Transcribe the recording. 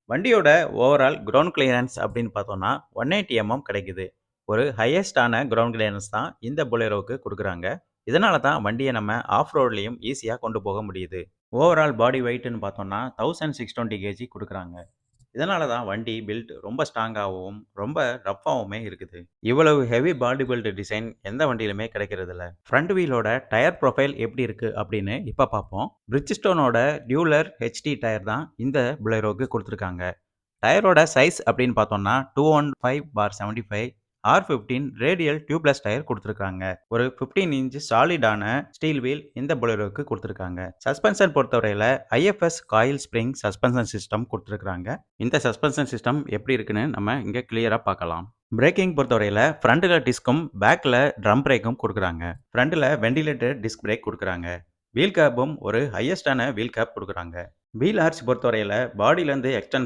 வண்டியோட overall ground clearance அப்படின்னு பார்த்தோம்னா 180 கிடைக்குது. ஒரு ஹையஸ்டான கிரவுண்ட் கிளியரன்ஸ் தான் இந்த பொலேரோவுக்கு குடுக்குறாங்க. இதனால தான் வண்டிய நம்ம ஆஃப் ரோட்லயும் ஈஸியா கொண்டு போக முடியுது. ஓவரால் பாடி வெயிட்ன்னு பார்த்தோம்னா 1620 கேஜி குடுக்குறாங்க. இதனால தான் வண்டி பில்ட் ரொம்ப ஸ்ட்ராங்காவும், ரொம்ப ரஃப்பாவுமே இருக்குது. இவ்வளவு ஹெவி பாடி பில்ட் டிசைன் எந்த வண்டியிலுமே கிடைக்கிறதில்ல. ஃப்ரண்ட் வீலோட டயர் ப்ரொஃபைல் எப்படி இருக்கு அப்படின்னு இப்ப பார்ப்போம். பிரிட்ஜ்ஸ்டோனோட டியூலர் ஹெச்டி டயர் தான் இந்த பொலேரோவுக்கு குடுத்துருக்காங்க. டயரோட சைஸ் அப்படின்னு பார்த்தோம்னா 215/75 R15 ரேடியல் டியூப்லெஸ் டயர் குடுத்துருக்காங்க. ஒரு 15 இன்ச் சாலிடான ஸ்டீல் வீல் இந்த பொலேரோவுக்கு குடுத்துருக்காங்க. சஸ்பென்ஷன் பொறுத்தவரையில IFS coil spring suspension system குடுத்துருக்காங்க. இந்த சஸ்பென்ஷன் சிஸ்டம் எப்படி இருக்குன்னு நம்ம இங்க கிளியரா பார்க்கலாம். பிரேக்கிங் பொறுத்தவரையில ஃப்ரண்ட்ல டிஸ்க்கும் பேக்ல ட்ரம் பிரேக்கும் குடுக்குறாங்க. ஃப்ரண்ட்ல வென்டிலேட்டட் டிஸ்க் பிரேக் குடுக்குறாங்க. வீல் கேப்பும் ஒரு ஹையஸ்டான வீல் கேப் குடுக்குறாங்க. வீல் ஆர்ச் பொறுத்தவரையில பாடியிலேருந்து எக்ஸ்டெண்ட்